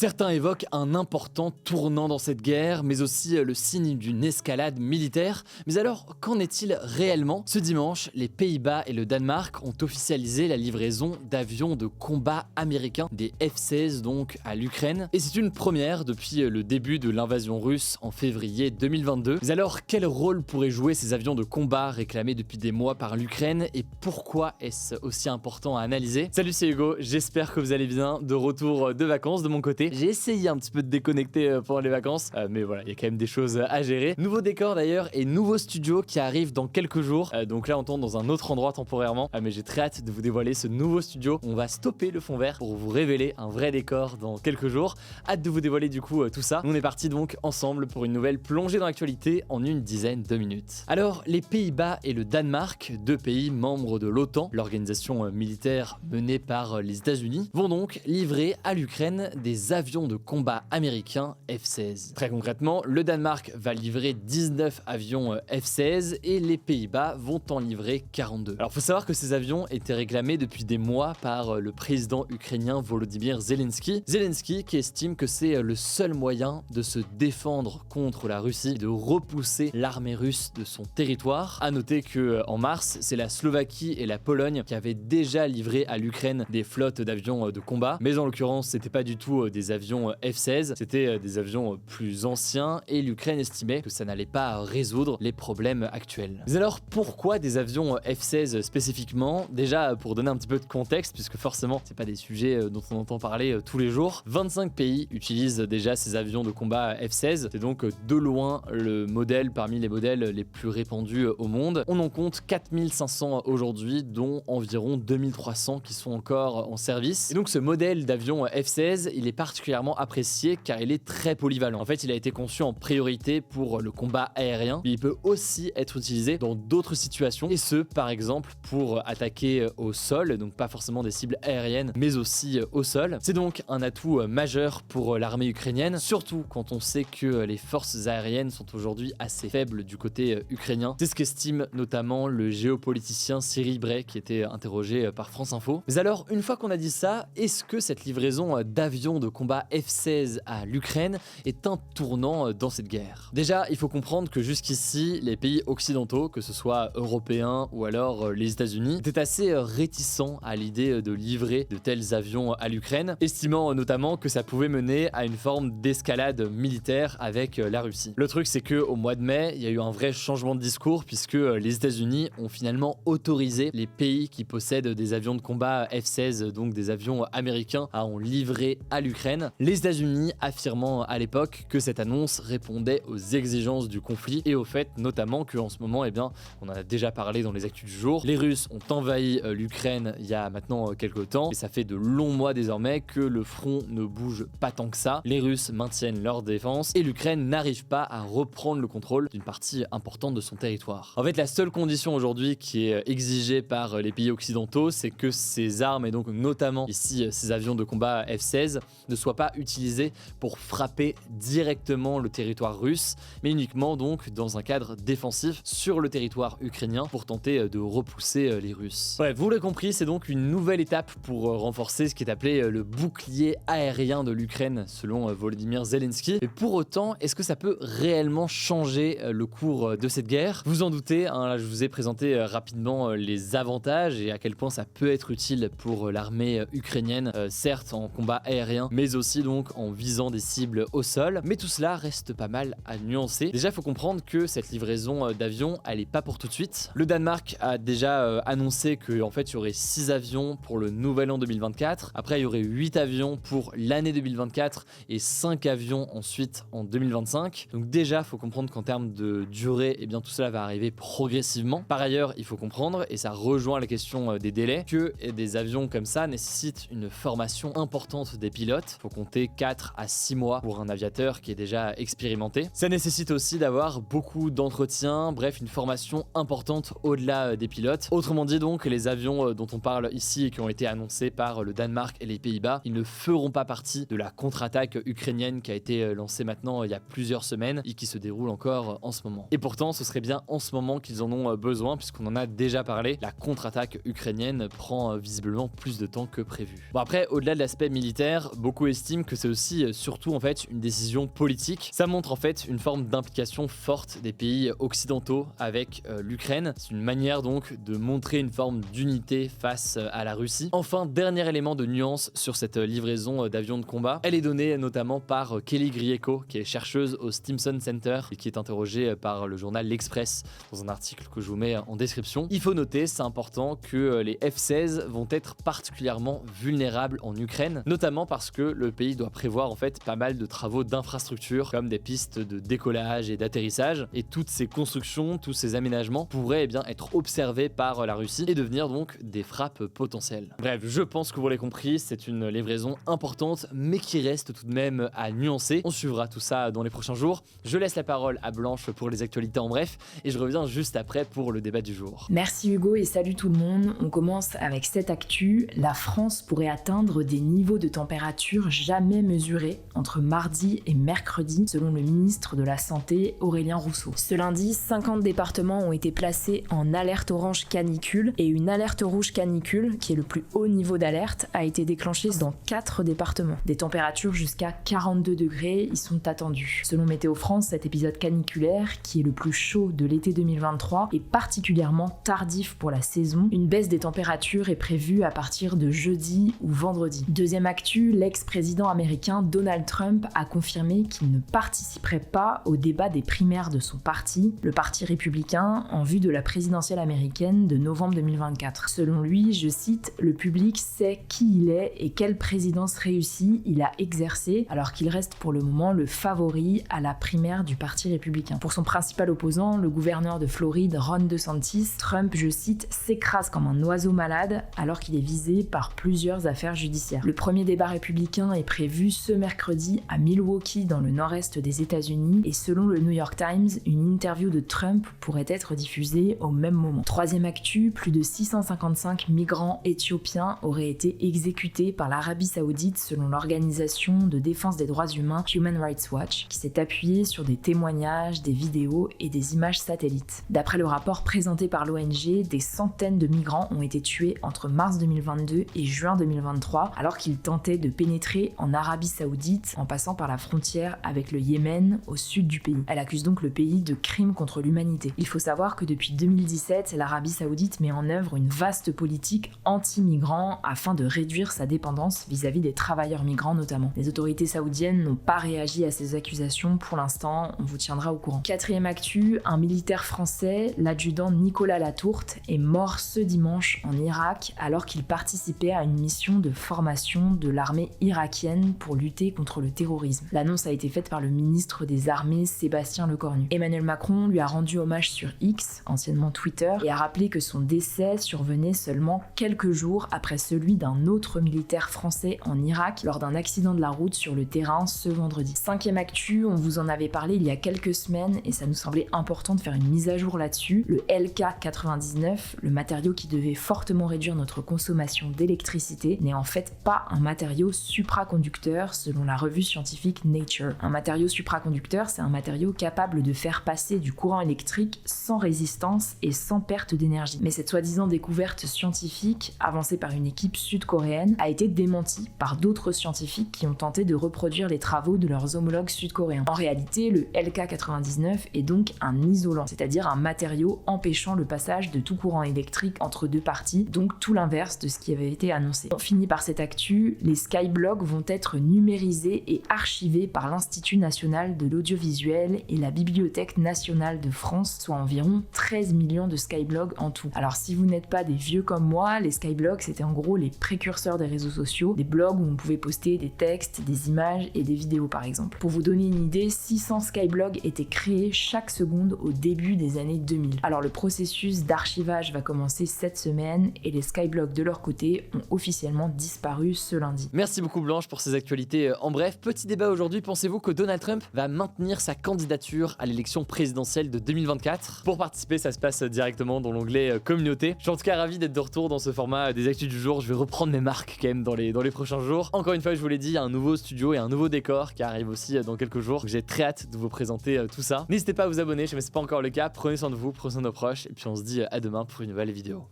Certains évoquent un important tournant dans cette guerre, mais aussi le signe d'une escalade militaire. Mais alors, qu'en est-il réellement? Ce dimanche, les Pays-Bas et le Danemark ont officialisé la livraison d'avions de combat américains, des F-16 donc, à l'Ukraine. Et c'est une première depuis le début de l'invasion russe en février 2022. Mais alors, quel rôle pourraient jouer ces avions de combat réclamés depuis des mois par l'Ukraine et pourquoi est-ce aussi important à analyser? Salut, c'est Hugo, j'espère que vous allez bien, de retour de vacances de mon côté. J'ai essayé un petit peu de déconnecter pendant les vacances, mais voilà, il y a quand même des choses à gérer. Nouveau décor d'ailleurs et nouveau studio qui arrive dans quelques jours. Donc là, on tourne dans un autre endroit temporairement, mais j'ai très hâte de vous dévoiler ce nouveau studio. On va stopper le fond vert pour vous révéler un vrai décor dans quelques jours. Hâte de vous dévoiler du coup tout ça. On est parti donc ensemble pour une nouvelle plongée dans l'actualité en une dizaine de minutes. Alors, les Pays-Bas et le Danemark, deux pays membres de l'OTAN, l'organisation militaire menée par les États-Unis, vont donc livrer à l'Ukraine des avions de combat américains F-16. Très concrètement, le Danemark va livrer 19 avions F-16 et les Pays-Bas vont en livrer 42. Alors faut savoir que ces avions étaient réclamés depuis des mois par le président ukrainien Volodymyr Zelensky. Zelensky qui estime que c'est le seul moyen de se défendre contre la Russie, de repousser l'armée russe de son territoire. A noter que en mars, c'est la Slovaquie et la Pologne qui avaient déjà livré à l'Ukraine des flottes d'avions de combat, mais en l'occurrence, c'était pas du tout des avions F-16, c'était des avions plus anciens et l'Ukraine estimait que ça n'allait pas résoudre les problèmes actuels. Mais alors pourquoi des avions F-16 spécifiquement? Déjà pour donner un petit peu de contexte, puisque forcément c'est pas des sujets dont on entend parler tous les jours, 25 pays utilisent déjà ces avions de combat F-16, c'est donc de loin le modèle parmi les modèles les plus répandus au monde. On en compte 4500 aujourd'hui, dont environ 2300 qui sont encore en service. Et donc ce modèle d'avion F-16, il est particulièrement apprécié car il est très polyvalent. En fait, il a été conçu en priorité pour le combat aérien, mais il peut aussi être utilisé dans d'autres situations, et ce, par exemple, pour attaquer au sol, donc pas forcément des cibles aériennes, mais aussi au sol. C'est donc un atout majeur pour l'armée ukrainienne, surtout quand on sait que les forces aériennes sont aujourd'hui assez faibles du côté ukrainien. C'est ce qu'estime notamment le géopoliticien Cyril Bray, qui était interrogé par France Info. Mais alors, une fois qu'on a dit ça, est-ce que cette livraison d'avions de combat F-16 à l'Ukraine est un tournant dans cette guerre? Déjà, il faut comprendre que jusqu'ici, les pays occidentaux, que ce soit européens ou alors les États-Unis, étaient assez réticents à l'idée de livrer de tels avions à l'Ukraine, estimant notamment que ça pouvait mener à une forme d'escalade militaire avec la Russie. Le truc, c'est que au mois de mai, il y a eu un vrai changement de discours puisque les États-Unis ont finalement autorisé les pays qui possèdent des avions de combat F-16, donc des avions américains, à en livrer à l'Ukraine. Les États-Unis affirmant à l'époque que cette annonce répondait aux exigences du conflit et au fait notamment qu'en ce moment, eh bien, on en a déjà parlé dans les actus du jour, les Russes ont envahi l'Ukraine il y a maintenant quelques temps et ça fait de longs mois désormais que le front ne bouge pas tant que ça. Les Russes maintiennent leur défense et l'Ukraine n'arrive pas à reprendre le contrôle d'une partie importante de son territoire. En fait, la seule condition aujourd'hui qui est exigée par les pays occidentaux, c'est que ces armes, et donc notamment ici ces avions de combat F-16, ne soient pas utilisés pour frapper directement le territoire russe, mais uniquement donc dans un cadre défensif sur le territoire ukrainien pour tenter de repousser les Russes. Bref, vous l'avez compris, c'est donc une nouvelle étape pour renforcer ce qui est appelé le bouclier aérien de l'Ukraine selon Volodymyr Zelensky. Mais pour autant, est-ce que ça peut réellement changer le cours de cette guerre? Vous en doutez, hein, là je vous ai présenté rapidement les avantages et à quel point ça peut être utile pour l'armée ukrainienne, certes en combat aérien, mais aussi donc en visant des cibles au sol. Mais tout cela reste pas mal à nuancer. Déjà, il faut comprendre que cette livraison d'avions, elle est pas pour tout de suite. Le Danemark a déjà annoncé qu'en fait, il y aurait 6 avions pour le nouvel an 2024. Après, il y aurait 8 avions pour l'année 2024 et 5 avions ensuite en 2025. Donc déjà, il faut comprendre qu'en termes de durée, eh bien, tout cela va arriver progressivement. Par ailleurs, il faut comprendre, et ça rejoint la question des délais, que des avions comme ça nécessitent une formation importante des pilotes. Il faut compter 4 à 6 mois pour un aviateur qui est déjà expérimenté. Ça nécessite aussi d'avoir beaucoup d'entretiens, bref, une formation importante au-delà des pilotes. Autrement dit donc, les avions dont on parle ici et qui ont été annoncés par le Danemark et les Pays-Bas, ils ne feront pas partie de la contre-attaque ukrainienne qui a été lancée maintenant il y a plusieurs semaines et qui se déroule encore en ce moment. Et pourtant, ce serait bien en ce moment qu'ils en ont besoin puisqu'on en a déjà parlé. La contre-attaque ukrainienne prend visiblement plus de temps que prévu. Bon après, au-delà de l'aspect militaire, beaucoup estiment que c'est aussi surtout en fait une décision politique. Ça montre en fait une forme d'implication forte des pays occidentaux avec l'Ukraine. C'est une manière donc de montrer une forme d'unité face à la Russie. Enfin, dernier élément de nuance sur cette livraison d'avions de combat, elle est donnée notamment par Kelly Grieco, qui est chercheuse au Stimson Center et qui est interrogée par le journal L'Express dans un article que je vous mets en description. Il faut noter, c'est important, que les F-16 vont être particulièrement vulnérables en Ukraine, notamment parce que le pays doit prévoir en fait pas mal de travaux d'infrastructure comme des pistes de décollage et d'atterrissage, et toutes ces constructions, tous ces aménagements pourraient bien être observés par la Russie et devenir donc des frappes potentielles. Bref, je pense que vous l'avez compris, c'est une livraison importante mais qui reste tout de même à nuancer. On suivra tout ça dans les prochains jours. Je laisse la parole à Blanche pour les actualités en bref et je reviens juste après pour le débat du jour. Merci Hugo et salut tout le monde. On commence avec cette actu. La France pourrait atteindre des niveaux de température jamais mesurés entre mardi et mercredi selon le ministre de la Santé Aurélien Rousseau. Ce lundi, 50 départements ont été placés en alerte orange canicule et une alerte rouge canicule, qui est le plus haut niveau d'alerte, a été déclenchée dans 4 départements. Des températures jusqu'à 42 degrés y sont attendues. Selon Météo France, cet épisode caniculaire, qui est le plus chaud de l'été 2023, est particulièrement tardif pour la saison. Une baisse des températures est prévue à partir de jeudi ou vendredi. Deuxième actu, l'ex-président américain Donald Trump a confirmé qu'il ne participerait pas au débat des primaires de son parti, le Parti républicain, en vue de la présidentielle américaine de novembre 2024. Selon lui, je cite, « Le public sait qui il est et quelle présidence réussie il a exercé, alors qu'il reste pour le moment le favori à la primaire du Parti républicain. » Pour son principal opposant, le gouverneur de Floride, Ron DeSantis, Trump, je cite, « s'écrase comme un oiseau malade alors qu'il est visé par plusieurs affaires judiciaires. » Le premier débat républicain est prévu ce mercredi à Milwaukee dans le nord-est des États-Unis et selon le New York Times, une interview de Trump pourrait être diffusée au même moment. Troisième actu, plus de 655 migrants éthiopiens auraient été exécutés par l'Arabie Saoudite selon l'organisation de défense des droits humains Human Rights Watch, qui s'est appuyée sur des témoignages, des vidéos et des images satellites. D'après le rapport présenté par l'ONG, des centaines de migrants ont été tués entre mars 2022 et juin 2023 alors qu'ils tentaient de pénétrer en Arabie Saoudite en passant par la frontière avec le Yémen au sud du pays. Elle accuse donc le pays de crimes contre l'humanité. Il faut savoir que depuis 2017, l'Arabie Saoudite met en œuvre une vaste politique anti-migrants afin de réduire sa dépendance vis-à-vis des travailleurs migrants notamment. Les autorités saoudiennes n'ont pas réagi à ces accusations pour l'instant, on vous tiendra au courant. Quatrième actu, un militaire français, l'adjudant Nicolas Latourte, est mort ce dimanche en Irak alors qu'il participait à une mission de formation de l'armée irakienne pour lutter contre le terrorisme. L'annonce a été faite par le ministre des Armées Sébastien Lecornu. Emmanuel Macron lui a rendu hommage sur X, anciennement Twitter, et a rappelé que son décès survenait seulement quelques jours après celui d'un autre militaire français en Irak lors d'un accident de la route sur le terrain ce vendredi. Cinquième actu, on vous en avait parlé il y a quelques semaines et ça nous semblait important de faire une mise à jour là-dessus. Le LK99, le matériau qui devait fortement réduire notre consommation d'électricité, n'est en fait pas un matériau supraconducteur selon la revue scientifique Nature. Un matériau supraconducteur, c'est un matériau capable de faire passer du courant électrique sans résistance et sans perte d'énergie. Mais cette soi-disant découverte scientifique, avancée par une équipe sud-coréenne, a été démentie par d'autres scientifiques qui ont tenté de reproduire les travaux de leurs homologues sud-coréens. En réalité, le LK99 est donc un isolant, c'est-à-dire un matériau empêchant le passage de tout courant électrique entre deux parties, donc tout l'inverse de ce qui avait été annoncé. On finit par cette actu, les skyblogs vont être numérisés et archivés par l'Institut national de l'audiovisuel et la Bibliothèque nationale de France, soit environ 13 millions de skyblogs en tout. Alors si vous n'êtes pas des vieux comme moi, les skyblogs c'était en gros les précurseurs des réseaux sociaux, des blogs où on pouvait poster des textes, des images et des vidéos par exemple. Pour vous donner une idée, 600 skyblogs étaient créés chaque seconde au début des années 2000. Alors le processus d'archivage va commencer cette semaine et les skyblogs de leur côté ont officiellement disparu ce lundi. Merci beaucoup Blanche pour ces actualités en bref. Petit débat aujourd'hui, pensez-vous que Donald Trump va maintenir sa candidature à l'élection présidentielle de 2024 ? Pour participer, ça se passe directement dans l'onglet communauté. Je suis en tout cas ravi d'être de retour dans ce format des actus du jour. Je vais reprendre mes marques quand même dans les prochains jours. Encore une fois, je vous l'ai dit, il y a un nouveau studio et un nouveau décor qui arrive aussi dans quelques jours. Donc j'ai très hâte de vous présenter tout ça. N'hésitez pas à vous abonner, si ce n'est pas encore le cas. Prenez soin de vous, prenez soin de nos proches et puis on se dit à demain pour une nouvelle vidéo.